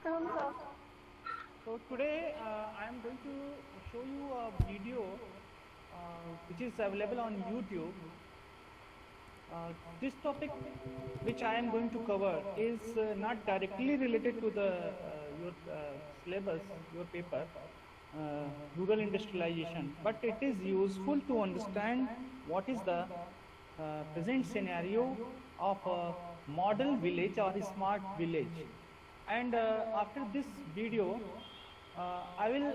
afternoon, sir. So today I am going to show you a video which is available on YouTube. This topic which I am going to cover is not directly related to the your syllabus, your paper, rural industrialization, but it is useful to understand what is the present scenario of a model village or a smart village. And after this video, I will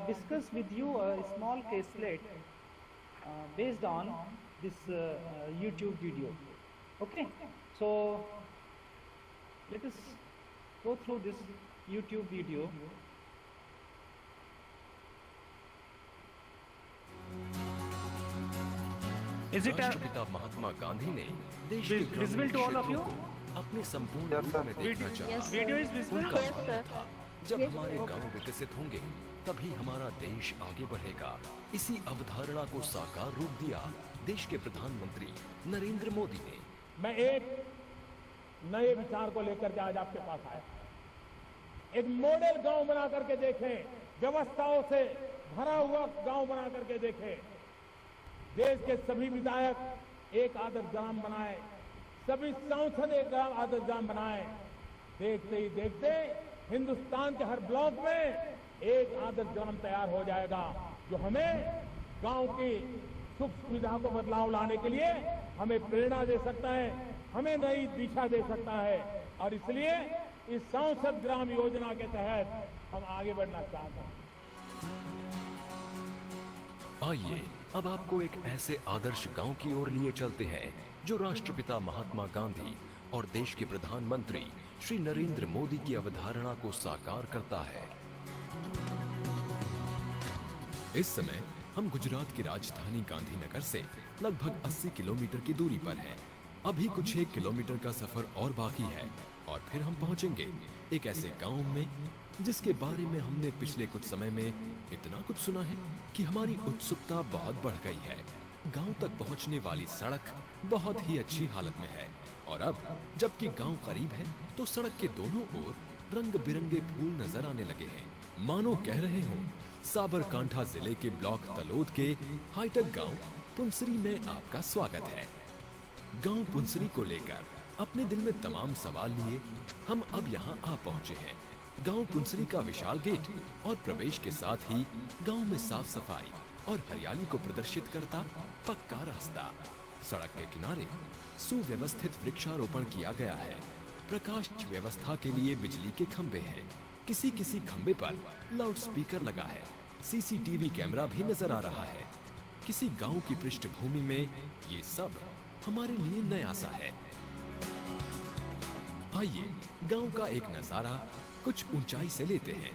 discuss with you a small caselet based on this YouTube video. Okay, so let us go through this YouTube video. Is it राष्ट्रपिता महात्मा गांधी ने देश के visible to all of you? अपने संपूर्ण रूप में देखना चाहा। Video is visible? उनका Yes, मानना sir. था जब Yes, हमारे sir. गांव विकसित होंगे तभी हमारा देश आगे बढ़ेगा। इसी अवधारणा को साकार रूप दिया देश के प्रधानमंत्री नरेंद्र मोदी ने। मैं एक नए विचार को लेकर के आज आपके पास आया। एक मॉडल गांव बना करके देखें, व्यवस्थाओं से भरा हुआ गांव बना करके देखें। देश के सभी विधायक एक आदर्श ग्राम बनाए, सभी सांसद एक आदर्श ग्राम बनाए। देखते ही देखते हिंदुस्तान के हर ब्लॉक में एक आदर्श ग्राम तैयार हो जाएगा, जो हमें गांव की सुख सुविधा को बदलाव लाने के लिए हमें प्रेरणा दे सकता है, हमें नई दिशा दे सकता है। और इसलिए इस सांसद ग्राम योजना के तहत हम आगे बढ़ना चाहते हैं। आइए अब आपको एक ऐसे आदर्श गांव की ओर लिए चलते हैं जो राष्ट्रपिता महात्मा गांधी और देश के प्रधानमंत्री श्री नरेंद्र मोदी की अवधारणा को साकार करता है। इस समय हम गुजरात की राजधानी गांधीनगर से लगभग 80 किलोमीटर की दूरी पर हैं। अभी कुछ 1 किलोमीटर का सफर और बाकी है और फिर हम पहुंचेंगे एक ऐसे गांव में जिसके बारे में हमने पिछले कुछ समय में इतना कुछ सुना है कि हमारी उत्सुकता बहुत बढ़ गई है। गांव तक पहुंचने वाली सड़क बहुत ही अच्छी हालत में है और अब जबकि गांव करीब है तो सड़क के दोनों ओर रंग बिरंगे फूल नजर आने लगे हैं, मानो कह रहे हो साबरकांठा जिले के ब्लॉक तलोद के हाईटेक गांव पुंसरी में आपका स्वागत है। गांव पुंसरी को लेकर अपने दिल में तमाम सवाल लिए हम अब यहाँ आ पहुँचे हैं। गांव पुंसरी का विशाल गेट और प्रवेश के साथ ही गांव में साफ सफाई और हरियाली को प्रदर्शित करता पक्का रास्ता। सड़क के किनारे सुव्यवस्थित वृक्षारोपण किया गया है। प्रकाश व्यवस्था के लिए बिजली के खंभे हैं। किसी किसी खंभे पर लाउड स्पीकर लगा है। सीसीटीवी कैमरा भी नजर आ रहा है। किसी गांव की पृष्ठभूमि में ये सब हमारे लिए नया सा है। आइए गांव का एक नजारा कुछ ऊंचाई से लेते हैं।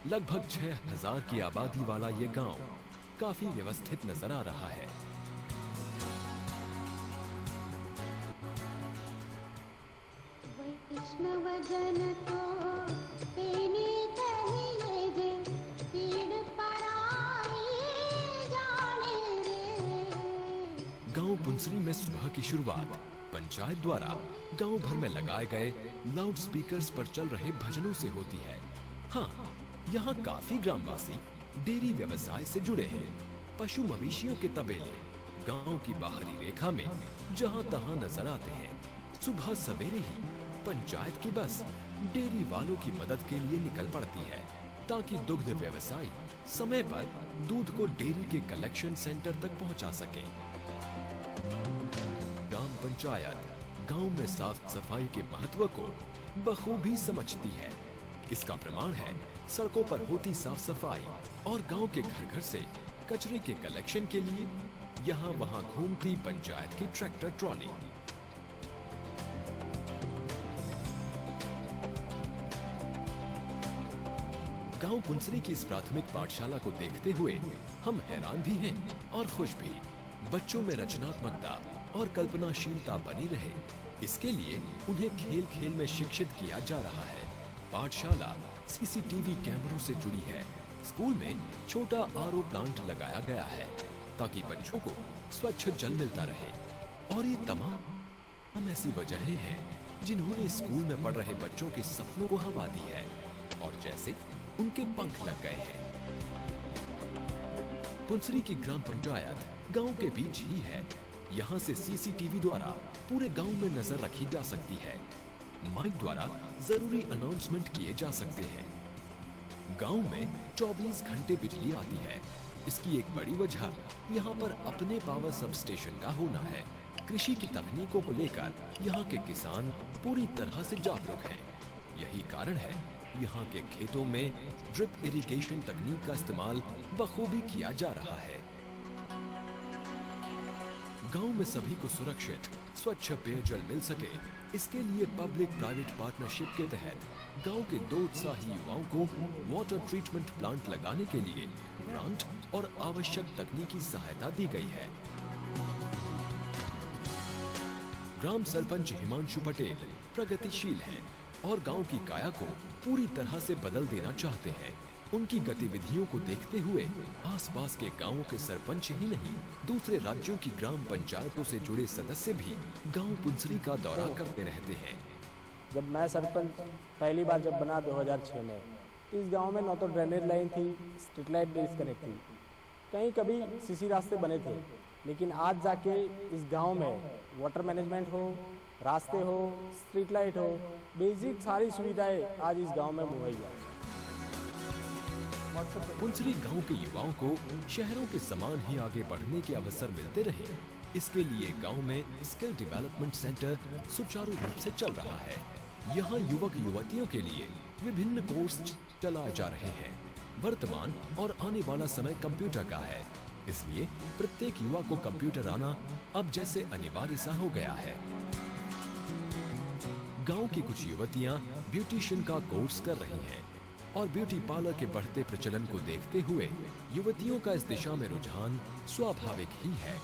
लगभग 6000 की आबादी वाला ये गांव काफी व्यवस्थित नजर आ रहा है। वैष्णवजन तो तेने कहिए जे पीड़ पराई जाने रे। गांव पुंसरी में सुबह की शुरुआत पंचायत द्वारा गांव भर में लगाए गए लाउड स्पीकर्स पर चल रहे भजनों से होती है। हाँ, यहाँ काफी ग्रामवासी डेयरी व्यवसाय से जुड़े हैं। पशु मवेशियों के तबेले गांव की बाहरी रेखा में जहाँ तहाँ नजर आते हैं। सुबह सवेरे ही पंचायत की बस डेयरी वालों की मदद के लिए निकल पड़ती है ताकि दुग्ध व्यवसायी समय पर दूध को डेयरी के कलेक्शन सेंटर तक पहुंचा सके। ग्राम पंचायत गांव में साफ सफाई के महत्व को बखूबी समझती है। इसका प्रमाण है सड़कों पर होती साफ सफाई और गांव के घर घर से कचरे के कलेक्शन के लिए यहाँ वहाँ घूमती पंचायत की ट्रैक्टर ट्रॉली। गांव पुंसरी की इस प्राथमिक पाठशाला को देखते हुए हम हैरान भी हैं और खुश भी। बच्चों में रचनात्मकता और कल्पनाशीलता बनी रहे, इसके लिए उन्हें खेल खेल में शिक्षित किया जा रहा है। पाठशाला सीसीटीवी कैमरों से जुड़ी है। स्कूल में छोटा आरओ प्लांट लगाया गया है ताकि बच्चों को स्वच्छ जल मिलता रहे। और ये तमाम ऐसी वजहें हैं जिन्होंने स्कूल में पढ़ रहे बच्चों के सपनों को हवा दी है उनके पंख लग गए हैं। पुंसरी की ग्राम पंचायत गांव के बीच ही है। यहाँ से सीसीटीवी द्वारा पूरे गांव में नजर रखी जा सकती है। माइक द्वारा जरूरी अनाउंसमेंट किए जा सकते हैं। गांव में 24 घंटे बिजली आती है। इसकी एक बड़ी वजह यहाँ पर अपने पावर सब स्टेशन का होना है। कृषि की तकनीकों को लेकर यहाँ के किसान पूरी तरह से जागरूक हैं। यही कारण है यहाँ के खेतों में ड्रिप इरिगेशन तकनीक का इस्तेमाल बखूबी किया जा रहा है। गांव में सभी को सुरक्षित स्वच्छ पेयजल मिल सके, इसके लिए पब्लिक प्राइवेट पार्टनरशिप के तहत गांव के 2 उत्साही युवाओं को वाटर ट्रीटमेंट प्लांट लगाने के लिए ग्रांट और आवश्यक तकनीकी सहायता दी गई है। ग्राम सरपंच हिमांशु पटेल प्रगतिशील हैं और गांव की काया को पूरी तरह से बदल देना चाहते हैं। उनकी गतिविधियों को देखते हुए आसपास के गांवों के सरपंच ही नहीं, दूसरे राज्यों की ग्राम पंचायतों से जुड़े सदस्य भी गांव पुंसरी का दौरा करते रहते हैं। जब मैं सरपंच पहली बार जब बना 2006 में, तो इस गांव में न तो ड्रेनेज लाइन थी, स्ट्रीट लाइट डिस्कनेक्ट थी, कहीं कभी सीसी रास्ते बने थे। लेकिन आज जाके इस गांव में वाटर मैनेजमेंट हो, रास्ते हो, स्ट्रीट लाइट हो, बेसिक सारी सुविधाएं आज इस गांव में मुहैया है। पुंसरी गांव के युवाओं को शहरों के समान ही आगे बढ़ने के अवसर मिलते रहे, इसके लिए गांव में स्किल डेवलपमेंट सेंटर सुचारू रूप से चल रहा है। यहाँ युवक युवतियों के लिए विभिन्न कोर्स चलाए जा रहे हैं। वर्तमान और आने वाला समय कंप्यूटर का है, इसलिए प्रत्येक युवा को कंप्यूटर आना अब जैसे अनिवार्य सा हो गया है। गांव की कुछ युवतियां ब्यूटिशियन का कोर्स कर रही हैं और ब्यूटी पार्लर के बढ़ते प्रचलन को देखते हुए युवतियों का इस दिशा में रुझान स्वाभाविक ही है।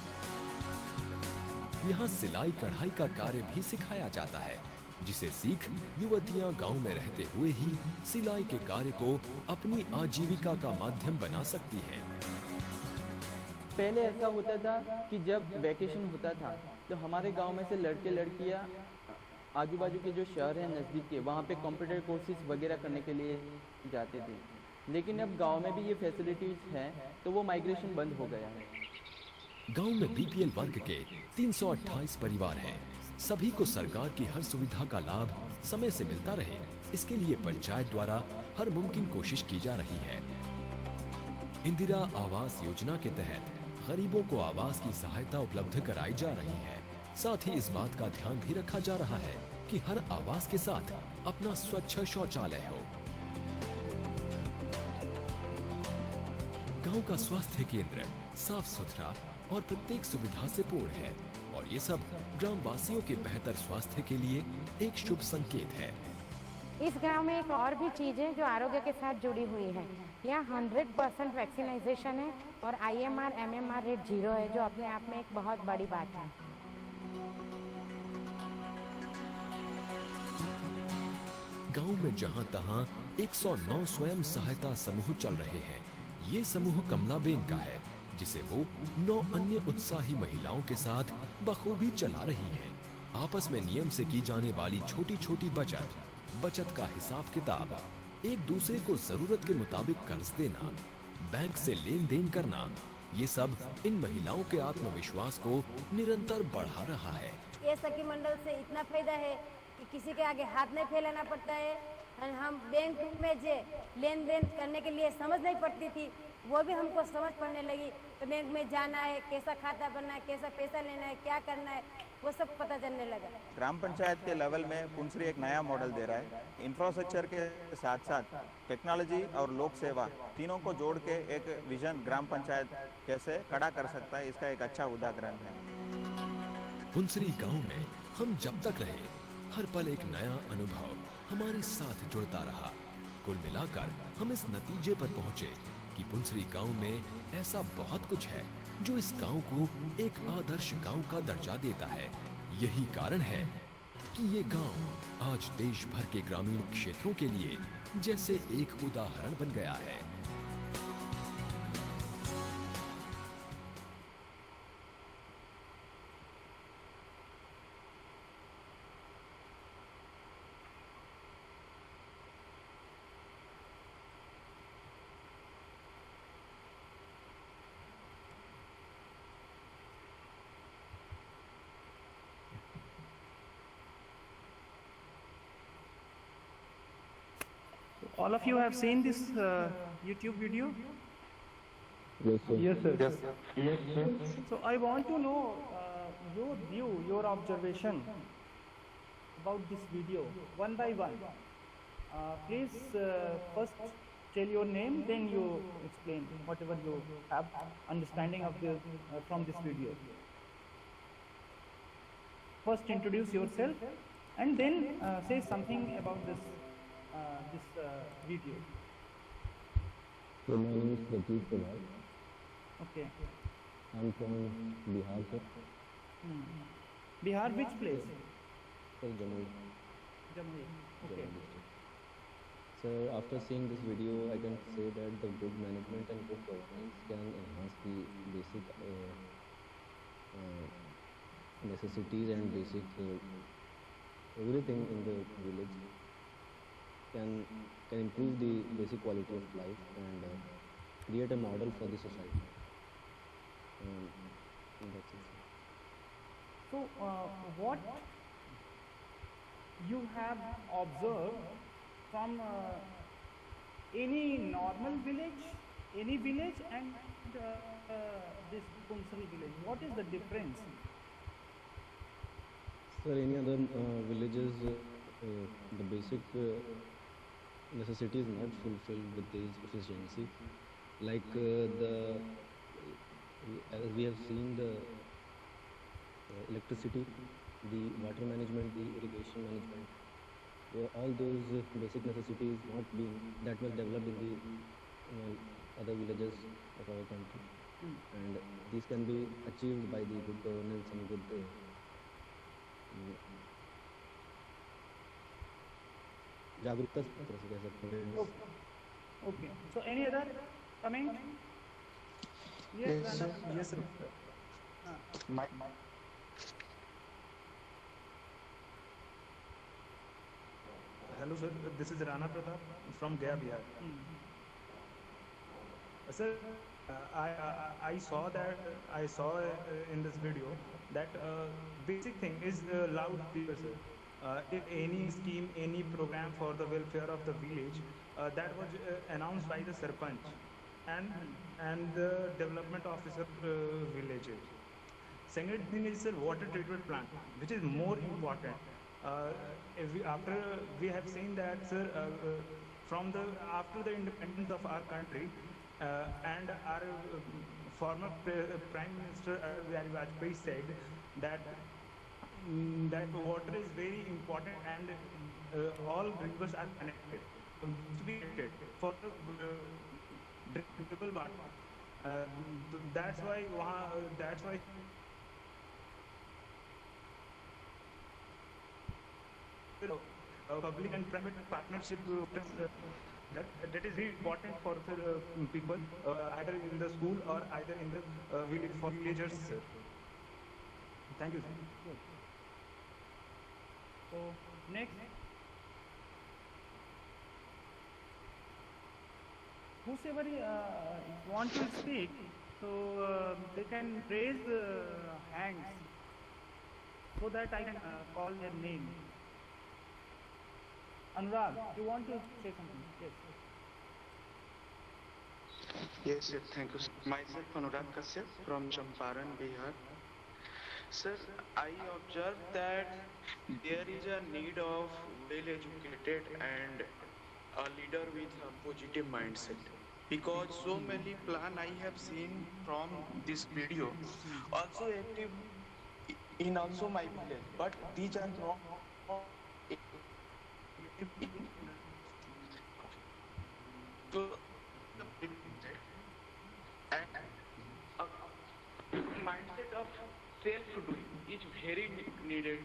यहाँ सिलाई कढ़ाई का कार्य भी सिखाया जाता है, जिसे सीख युवतियां गांव में रहते हुए ही सिलाई के कार्य को अपनी आजीविका का माध्यम बना सकती हैं। पहले ऐसा होता था कि जब वैकेशन होता था तो हमारे गांव में से लड़के लड़कियां आजू बाजू के जो शहर हैं नज़दीक के, वहाँ पे कंप्यूटर कोर्सेज वगैरह करने के लिए जाते थे। लेकिन अब गांव में भी ये फैसिलिटीज हैं तो वो माइग्रेशन बंद हो गया है। गांव में बीपीएल वर्ग के 328 परिवार हैं। सभी को सरकार की हर सुविधा का लाभ समय से मिलता रहे, इसके लिए पंचायत द्वारा हर मुमकिन कोशिश की जा रही है। इंदिरा आवास योजना के तहत गरीबों को आवास की सहायता उपलब्ध कराई जा रही है। साथ ही इस बात का ध्यान भी रखा जा रहा है कि हर आवास के साथ अपना स्वच्छ शौचालय हो। गांव का स्वास्थ्य केंद्र साफ सुथरा और प्रत्येक सुविधा से पूर्ण है और ये सब ग्रामवासियों के बेहतर स्वास्थ्य के लिए एक शुभ संकेत है। इस गांव में एक और भी चीज़ है जो आरोग्य के साथ जुड़ी हुई है। यहाँ 100% वैक्सीनाइजेशन है और IMR MMR रेट 0 है, जो अपने आप में एक बहुत बड़ी बात है। गांव में जहां तहां 109 स्वयं सहायता समूह चल रहे हैं। ये समूह कमलाबेन का है, जिसे वो 9 अन्य उत्साही महिलाओं के साथ बखूबी चला रही हैं। आपस में नियम से की जाने वाली छोटी छोटी बचत का हिसाब किताब, एक दूसरे को जरूरत के मुताबिक कर्ज देना, बैंक से लेन देन करना, ये सब इन महिलाओं के आत्मविश्वास को निरंतर बढ़ा रहा है। ये सखी मंडल से इतना फायदा है कि किसी के आगे हाथ नहीं फैलाना पड़ता है। और हम बैंक में जो लेन देन करने के लिए समझ नहीं पड़ती थी, वो भी हमको समझ पड़ने लगी। तो बैंक में जाना है, कैसा खाता बनना है, कैसा पैसा लेना है, क्या करना है, वो सब पता चलने लगा। ग्राम पंचायत के लेवल में पुंसरी एक नया मॉडल दे रहा है। इंफ्रास्ट्रक्चर के साथ साथ टेक्नोलॉजी और लोक सेवा तीनों को जोड़ के एक विजन ग्राम पंचायत कैसे खड़ा कर सकता है, इसका एक अच्छा उदाहरण है। पुंसरी गांव में हम जब तक रहे, हर पल एक नया अनुभव हमारे साथ जुड़ता रहा। कुल मिलाकर हम इस नतीजे पर पहुंचे कि पुंसरी गांव में ऐसा बहुत कुछ है जो इस गांव को एक आदर्श गांव का दर्जा देता है। यही कारण है कि ये गांव आज देश भर के ग्रामीण क्षेत्रों के लिए जैसे एक उदाहरण बन गया है। All of you have seen this YouTube video? Yes, sir. Yes, sir. So I want to know your view, your observation about this video, one by one. Please first tell your name, then you explain whatever you have understanding of the from this video. First introduce yourself, and then say something about this video. So my name is Prateek Kumar. Okay. I'm from Bihar, sir. Bihar, which place? Sir, Jammu. Jammu. Okay. Jammu district. So after seeing this video, I can say that the good management and good governance can enhance the basic necessities and basic everything in the village can improve the basic quality of life and create a model for the society. And that's it. So, what you have observed from any normal village, any village, and this Punsari village, what is the difference? Sir, any other villages, the basic necessity is not fulfilled with this efficiency. Like as we have seen the electricity, the water management, the irrigation management, all those basic necessities not being that much developed in the other villages of our country. And these can be achieved by the good governance and good जागरूकता तरह से कह सकते हैं. Okay. So any other comment? Yes, sir. Yes, sir. Hello, sir. This is Rana Pratap from Gaya, Bihar. Sir, I saw in this video that basic thing is loudspeaker, sir. If any scheme, any program for the welfare of the village, that was announced by the Sarpanch and the development officer village. Second thing is, sir, water treatment plant, which is more important. After we have seen that, sir, after the independence of our country, and our former Prime Minister Bihari Vajpayee said that water is very important and all rivers are connected to be connected for the drinkable water. That's why public and private partnership that is very important for people either in the school or either in the village for villagers, sir. Thank you, sir. So next, whosoever want to speak, so they can raise hands so that I can call their name. Anurag, you want to say something? Yes. Yes, sir. Thank you, sir. Myself, Anurag Kashyap from Champaran, Bihar. Sir, I observed that there is a need of well-educated and a leader with a positive mindset. Because so many plans I have seen from this video, also active in also my village, but these are wrong. So, and a mindset of self-doing is very needed.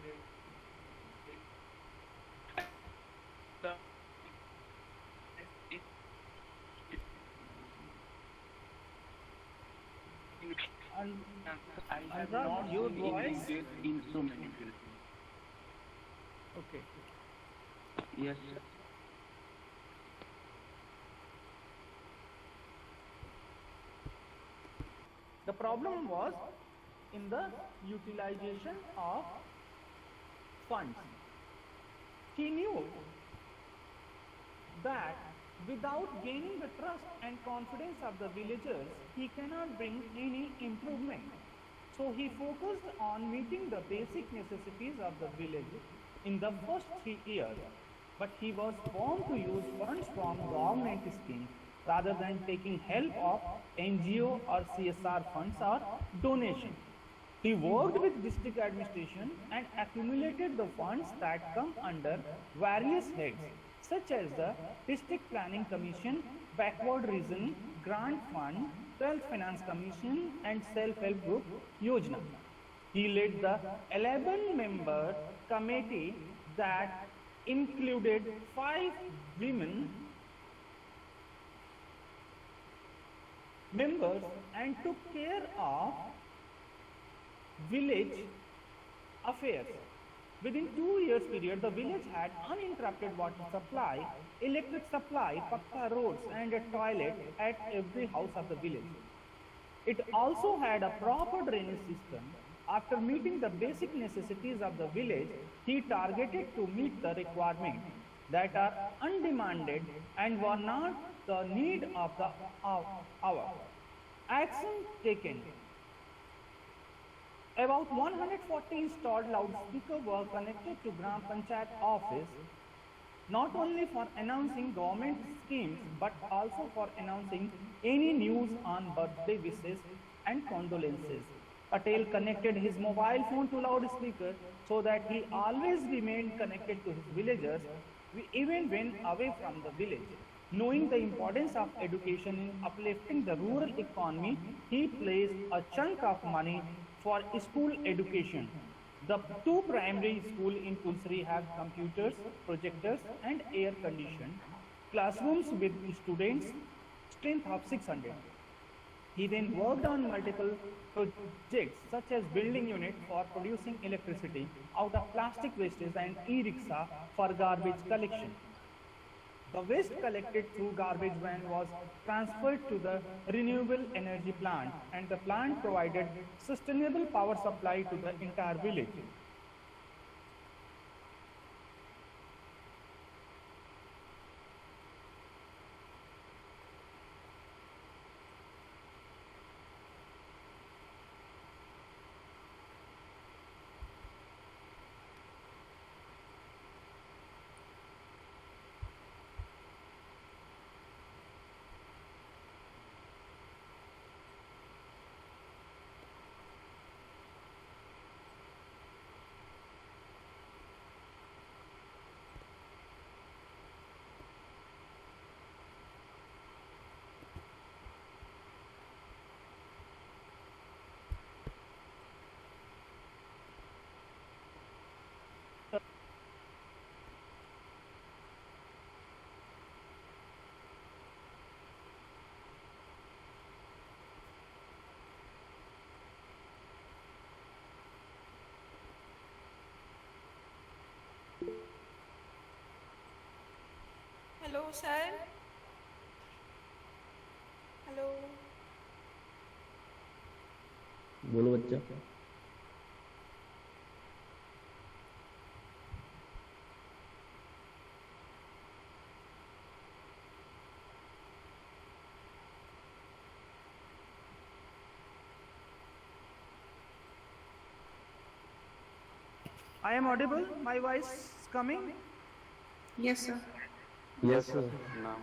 I have not your seen voice this in so many fields. Okay. Yes, sir. The problem was in the utilization of funds. He knew that Without gaining the trust and confidence of the villagers, he cannot bring any improvement. So he focused on meeting the basic necessities of the village in the first 3 years. But he was bound to use funds from government schemes rather than taking help of NGO or CSR funds or donation. He worked with district administration and accumulated the funds that come under various heads, such as the District Planning Commission, Backward Region, Grant Fund, Self Finance Commission, and Self-Help Group Yojana. He led the 11-member committee that included 5 women members and took care of village affairs. Within 2 years period, the village had uninterrupted water supply, electric supply, pakka roads and a toilet at every house of the village. It also had a proper drainage system. After meeting the basic necessities of the village, he targeted to meet the requirements that are undemanded and were not the need of the hour. Action taken. About 140 installed loudspeakers were connected to Gram Panchayat office, not only for announcing government schemes, but also for announcing any news on birthday wishes and condolences. Patel connected his mobile phone to loudspeaker so that he always remained connected to his villagers, even when away from the village. Knowing the importance of education in uplifting the rural economy, he placed a chunk of money for school education. The 2 primary schools in Pulsari have computers, projectors and air conditioned classrooms with students strength of 600. He then worked on multiple projects such as building unit for producing electricity out of plastic wastes and e-rickshaw for garbage collection. The waste collected through garbage van was transferred to the renewable energy plant, and the plant provided sustainable power supply to the entire village. Hello, sir. Hello. बोलो बच्चा। I am audible? My voice is coming? Yes, sir. Yes, sir. Now.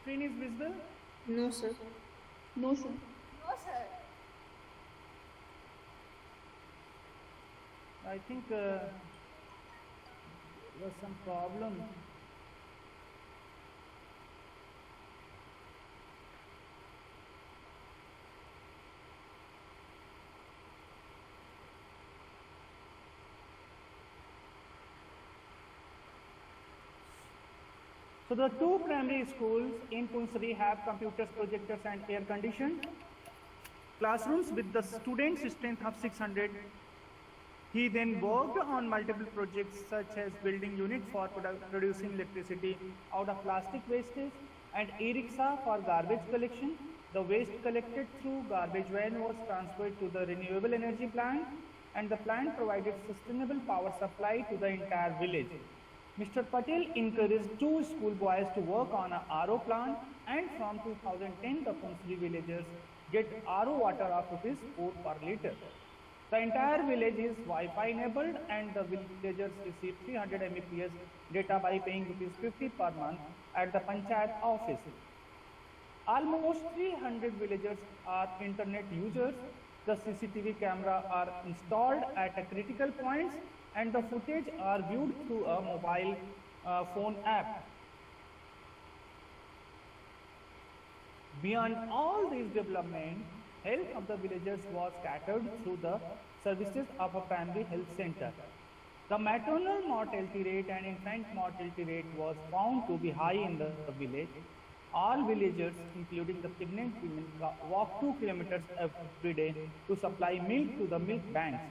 Screen is visible? No, sir. No, sir. No, sir. I think there was some problem. So the 2 primary schools in Punsari have computers, projectors and air conditioned classrooms with the students' strength of 600. He then worked on multiple projects such as building unit for producing electricity out of plastic wastes and e-rickshaw for garbage collection. The waste collected through garbage van was transferred to the renewable energy plant, and the plant provided sustainable power supply to the entire village. Mr. Patel encouraged 2 schoolboys to work on a RO plant, and from 2010 the Punsri villagers get RO water of ₹4 per liter. The entire village is Wi-Fi enabled and the villagers receive 300 Mbps data by paying ₹50 per month at the Panchayat office. Almost 300 villagers are internet users. The CCTV camera are installed at a critical points and the footage are viewed through a mobile phone app. Beyond all these developments, health of the villagers was catered through the services of a primary health center. The maternal mortality rate and infant mortality rate was found to be high in the village. All villagers, including the pregnant women, walk 2 kilometers every day to supply milk to the milk banks.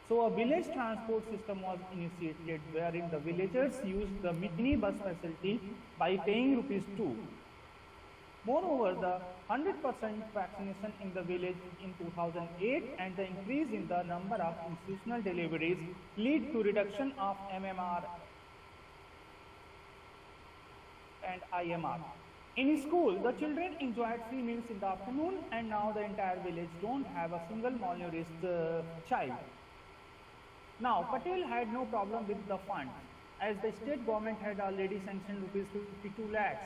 So a village transport system was initiated wherein the villagers used the mini bus facility by paying ₹2. Moreover, the 100% vaccination in the village in 2008 and the increase in the number of institutional deliveries lead to reduction of MMR and IMR. In school, the children enjoyed free meals in the afternoon, and now the entire village don't have a single malnourished child. Now, Patel had no problem with the fund, as the state government had already sanctioned ₹52 lakhs.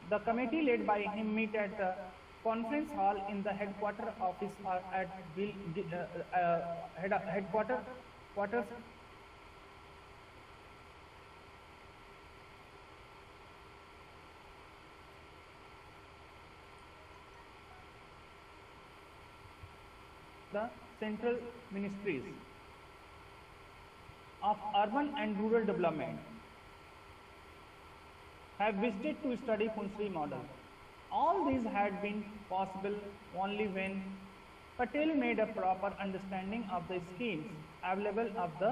The committee led by him meet at the conference hall in the headquarters office at quarters. The central ministries of urban and rural development have visited to study Punsri model. All these had been possible only when Patel made a proper understanding of the schemes available of the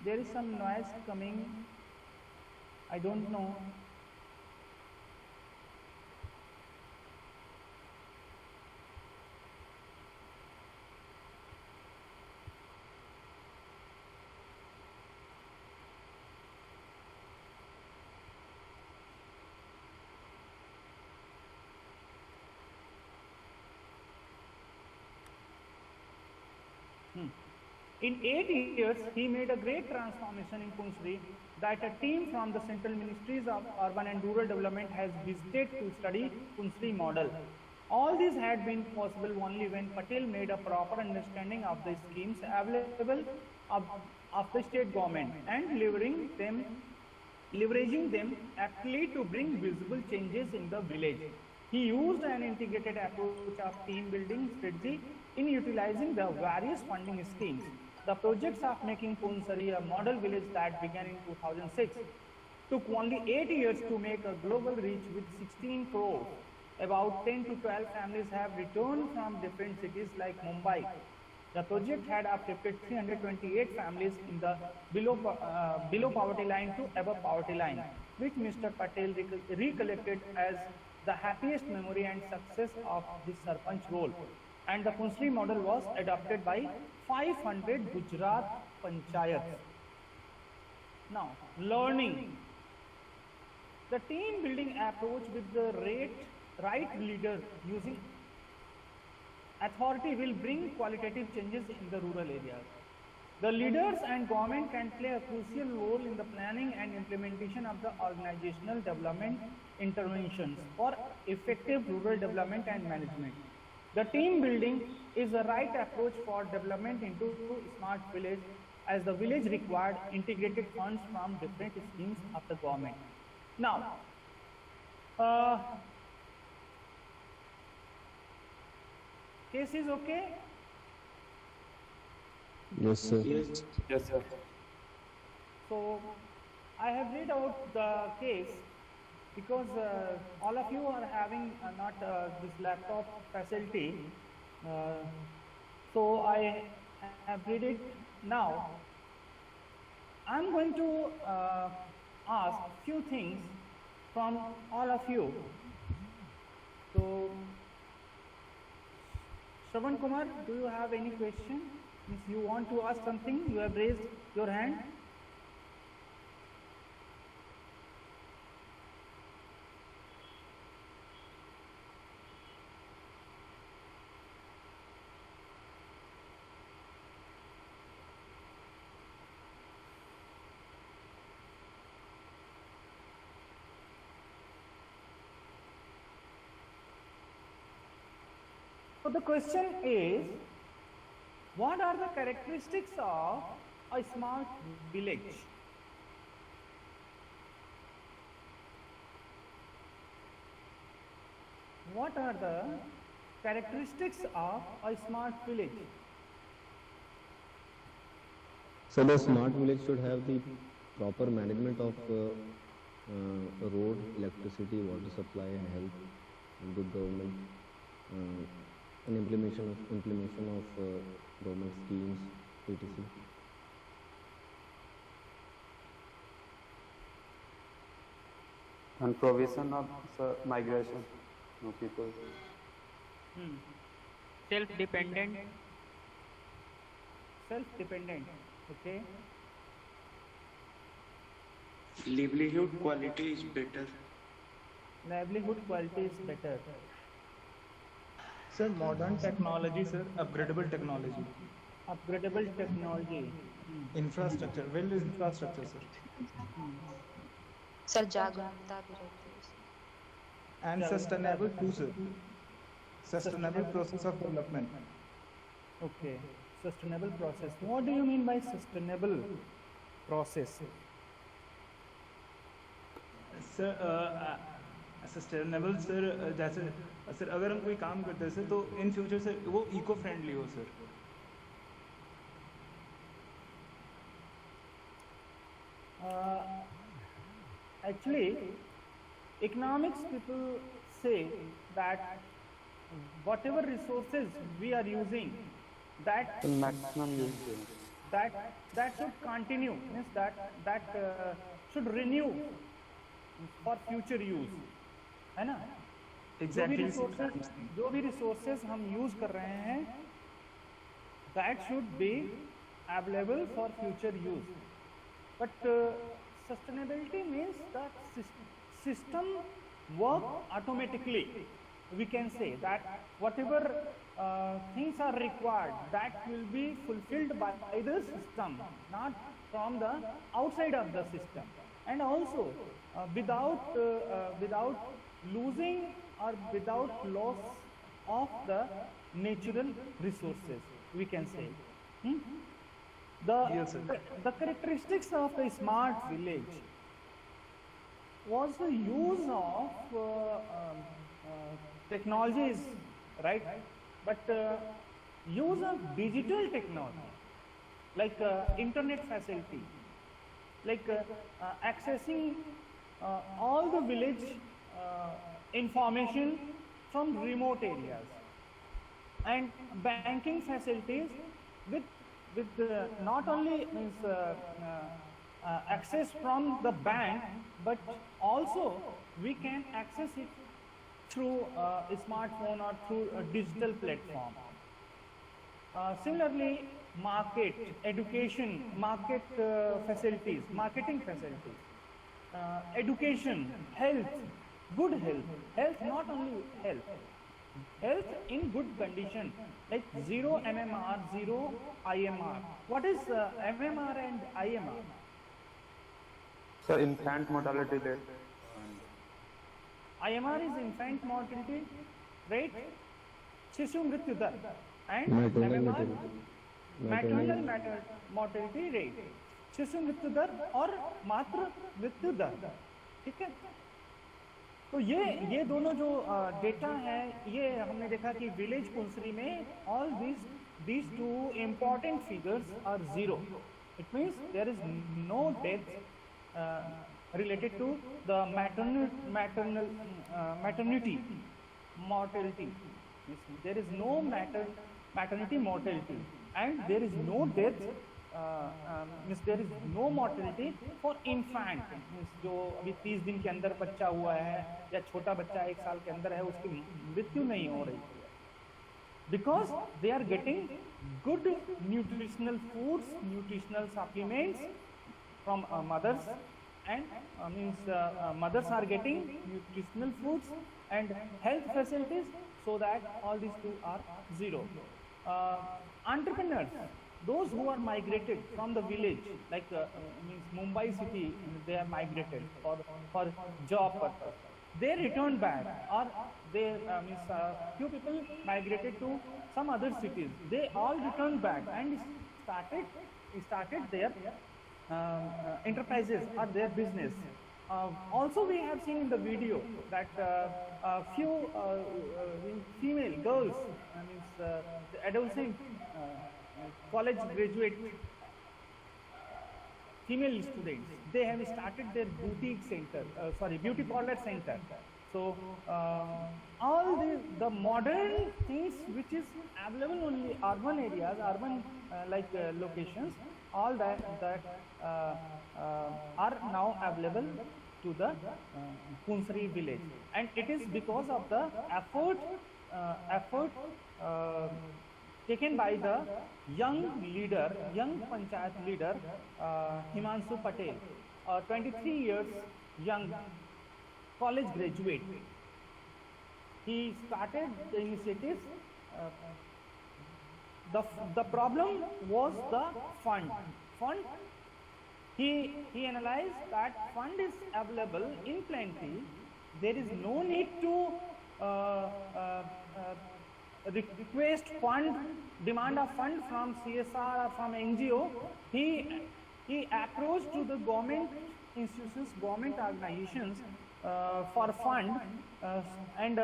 there is some noise coming. I don't know. In 8 years, he made a great transformation in Punsri that a team from the Central Ministries of Urban and Rural Development has visited to study Punsri model. All this had been possible only when Patel made a proper understanding of the schemes available of the state government and leveraging them aptly to bring visible changes in the village. He used an integrated approach of team building strategy in utilizing the various funding schemes. The projects of making Punsri a model village that began in 2006 took only 8 years to make a global reach with 16 crores. About 10 to 12 families have returned from different cities like Mumbai. The project had uplifted 328 families in the below poverty line to above poverty line, which Mr. Patel recollected as the happiest memory and success of his Sarpanch role. And the Punsri model was adopted by 500 Gujarat Panchayats. Now, learning. The team building approach with the right leader using authority will bring qualitative changes in the rural areas. The leaders and government can play a crucial role in the planning and implementation of the organizational development interventions for effective rural development and management. The team building is the right approach for development into smart village, as the village required integrated funds from different schemes of the government. Now, Uh, case is okay? Yes, sir. Yes. Yes, sir. So I have read out the case because all of you are having not this laptop facility. So I have read it now. I'm going to ask few things from all of you. So Shravan Kumar, do you have any question? If you want to ask something, you have raised your hand. So the question is, what are the characteristics of a smart village? What are the characteristics of a smart village? So the smart village should have the proper management of road, electricity, water supply, and health, and good government, and implementation of government schemes, etc. And provision of migration of people. Self-dependent. Self-dependent. Okay. Livelihood quality is better. Livelihood quality is better. Sir, modern technology, sir, upgradable technology. Upgradable technology. Infrastructure, well infrastructure, sir. Sir जागरूकता भी रहती है And sustainable too, sir. Sustainable process of development. Okay. Sustainable process. What do you mean by sustainable process? Sir sustainable sir जैसे sir अगर हम कोई काम करते हैं सर तो इन फ्यूचर सर वो इको फ्रेंडली हो sir. Actually, economics people say that whatever resources we are using, that Maximum use. that should continue, means that should renew for future use, है ना? Exactly. जो भी resources हम use कर रहे हैं, that should be available for future use. But sustainability means that system work automatically. We can say that whatever things are required, that will be fulfilled by the system, not from the outside of the system. And also without losing or without loss of the natural resources, we can say. The characteristics of a smart village was the use of technologies, right? But use of digital technology, like internet facility, like accessing all the village information from remote areas, and banking facilities with not only means access from the bank, but also we can access it through a smartphone or through a digital platform. Similarly, market, education, market facilities, marketing facilities, education, health, good health, not only health in good condition, like zero MMR, zero IMR. What is MMR and IMR? Sir, infant mortality rate. IMR is infant mortality rate, शिशु मृत्यु दर, and maternal mortality rate, शिशु मृत्यु दर और मातृ मृत्यु दर. ठीक है? तो ये दोनों जो डेटा है, ये हमने देखा कि विलेज पुंसरी में all these two important figures are zero. It means there is no death related to the maternity mortality. There is no maternity mortality, and there is no death. Means there is no mortality for infant. Means जो अभी 30 दिन के अंदर बच्चा हुआ है या छोटा बच्चा 1 साल के अंदर है, उसकी मृत्यु नहीं हो रही, because they are getting good nutritional foods, nutritional supplements from mothers, and mothers are getting nutritional foods and health facilities, so that all these two are zero. Entrepreneurs, those who are migrated from the village, like means Mumbai city, they are migrated for job purpose. They return back, or they means few people migrated to some other cities. They all returned back and started their enterprises or their business. Also, we have seen in the video that few female girls, the adolescent college graduate female students, they have started their boutique center, beauty parlor center. So all the modern things which is available only urban areas, urban locations, all that are now available to the Punsari village, and it is because of the effort taken by the young panchayat leader, Himanshu Patel, 23 years young college graduate. He started the initiative. The problem was the fund. He analyzed that fund is available in plenty. There is no need to request fund, demand a fund from CSR or from NGO. He approached to the government institutions, government organizations for fund, and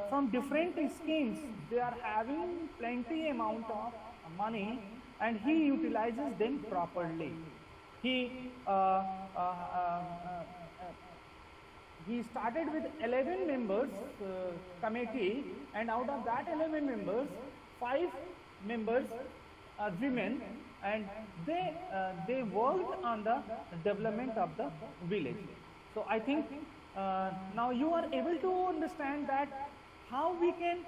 from different schemes they are having plenty amount of money, and he utilizes them properly. He started with 11 members committee, and out of that 11 members, 5 members are women, and they worked on the development of the village. So I think now you are able to understand that how we can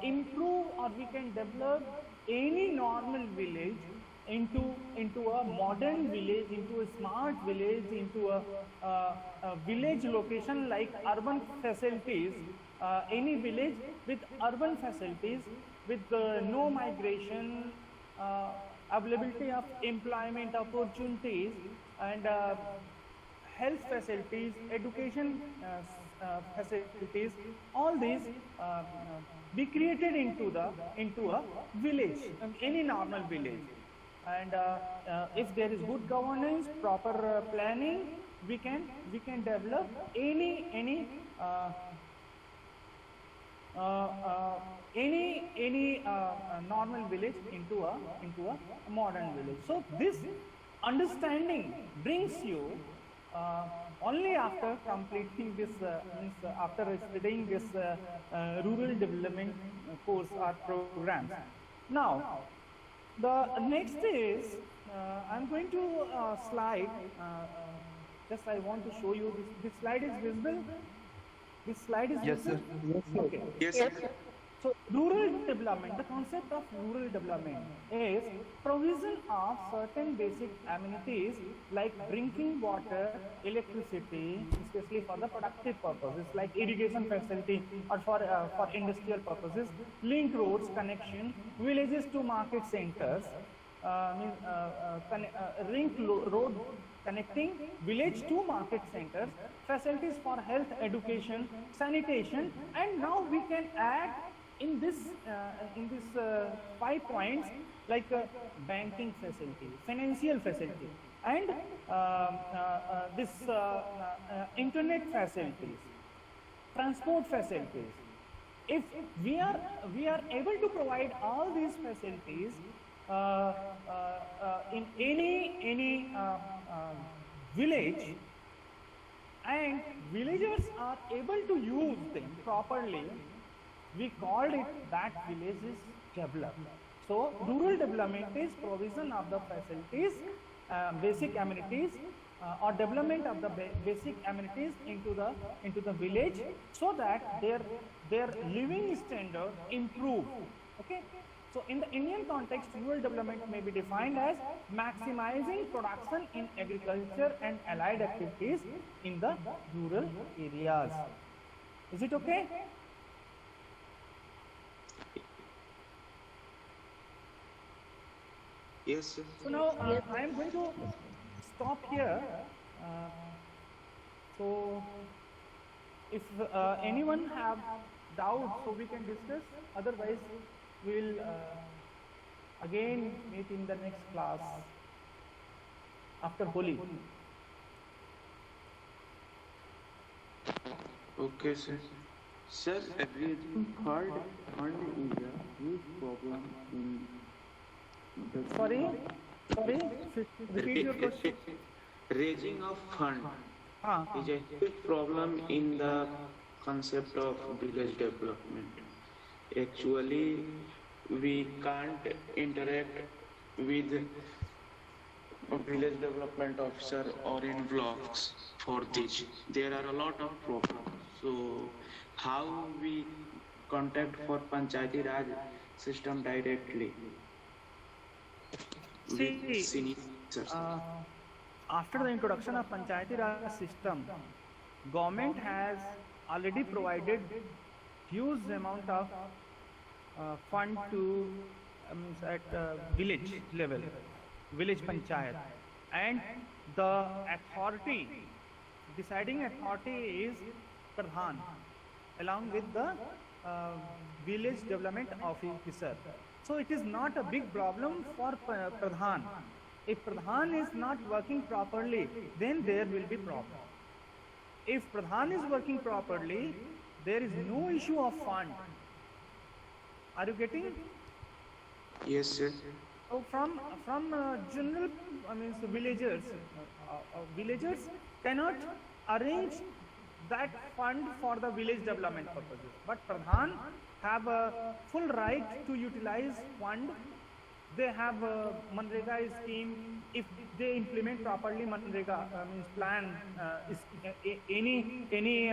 improve, or we can develop any normal village into a modern village, into a smart village, into a village location like urban facilities, any village with urban facilities, with no migration, availability of employment opportunities, and health facilities, education facilities, all these be created into a village, any normal village. And if there is good governance, proper planning, we can develop any normal village into a modern village. So this understanding brings you only after completing this, after studying this rural development course or programs. Now, the next is, I'm going to slide, just I want to show you this slide is visible? This slide is visible? Yes, sir. Okay. Yes, sir. So rural development, the concept of rural development is provision of certain basic amenities like drinking water, electricity, especially for the productive purposes like irrigation facility, or for industrial purposes, link roads connection, villages to market centers, road connecting village to market centers, facilities for health, education, sanitation, and now we can add in this 5 points like banking facility, financial facility. and this internet facilities, transport facilities. If we are able to provide all these facilities in any village, and villagers are able to use them properly, we called it that village is developed. So rural development is provision of the facilities, basic amenities, or development of the basic amenities into the village, so that their living standard improve. Okay. So in the Indian context, rural development may be defined as maximizing production in agriculture and allied activities in the rural areas. Is it okay? Yes, sir. So now I am going to stop here. So if anyone have doubts, so we can discuss. Otherwise, we will again meet in the next class after Holi. Okay, sir. Sir, raising fund is a huge problem in the... Sorry, repeat your question. Raising of fund is a huge problem in the concept of village development. Actually, we can't interact with a village development officer or in blocks for this. There are a lot of problems. So, how we contact for Panchayati Raj system directly? See, after the introduction of Panchayati Raj system, government has already provided huge amount of fund to at village level, village panchayat, and the authority, deciding authority is Pradhan, along with the village development officer. So it is not a big problem for Pradhan. If Pradhan is not working properly, then there will be problem. If Pradhan is working properly, there is no issue of fund. Are you getting? Yes, sir. So from general, so villagers cannot arrange that fund for the village development purposes. But Pradhan have a full right to utilize fund. They have a Manrega scheme. If they implement properly Manrega plan, any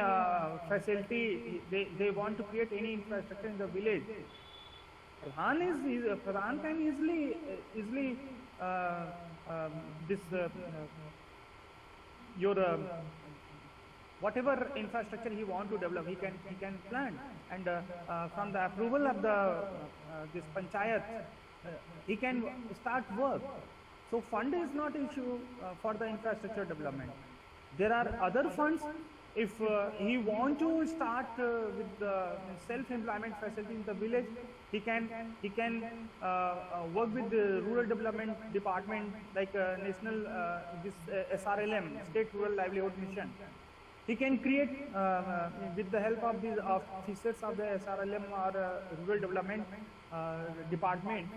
facility they want to create any infrastructure in the village, Pradhan can easily whatever infrastructure he want to develop, he can plan, and from the approval of the this panchayat, he can start work. So fund is not issue for the infrastructure development. There are other funds. If he want to start with the self-employment facility in the village, he can work with the rural development department, like national this SRLM, State Rural Livelihood Mission. He can create with the help of these officers of the SRLM or rural development department.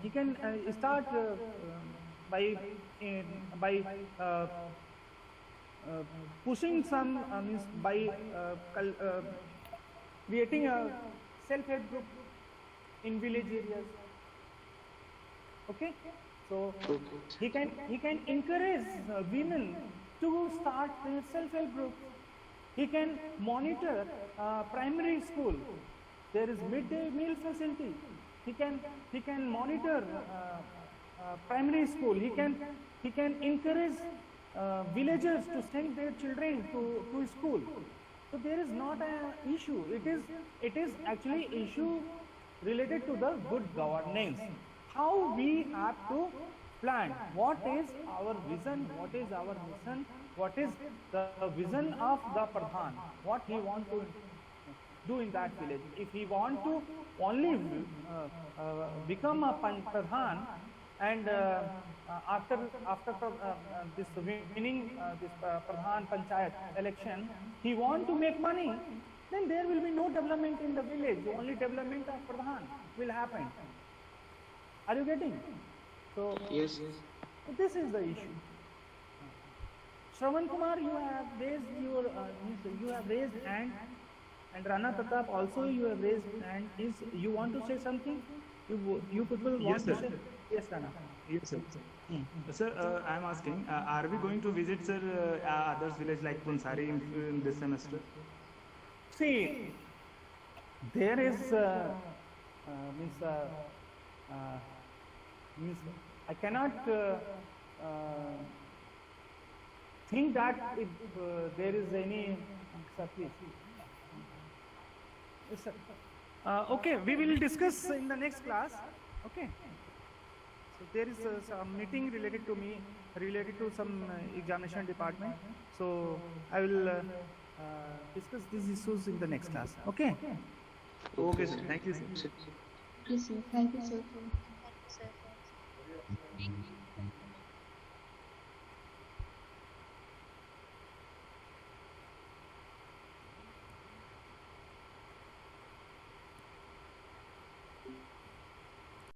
He can start by pushing some by creating a self-help group in village areas. Okay, so he can encourage women to start self-help group. He can monitor primary school. There is midday meal facility. He can monitor primary school. He can encourage villagers to send their children to school. So there is not an issue. It is actually issue related to the good governance. How we have to plan. What is our vision? What is our mission? What is the vision of the Pradhan? What he want to do in that village? If he want to only become a Pradhan and after this winning this Pradhan Panchayat election, he want to make money, then there will be no development in the village. Only development of Pradhan will happen. Are you getting? So Yes. this is the issue. Shravan Kumar, you have raised your you have raised hand, and Rana Pratap also you have raised hand. Is you want to say something? You people want Yes, to sir. say? Yes, Rana. Yes, sir. Sir, I am asking, are we going to visit, sir, others village like Punsari in this semester? See, there is means I cannot think that if there is any. Sir, please. Yes, sir. Okay, we will discuss in the next class. Okay. So there is some meeting related to me, related to some examination department. So I will discuss these issues in the next class. Okay. Okay, sir. Thank you, sir. Yes, sir. Thank you, sir. Thank you, sir.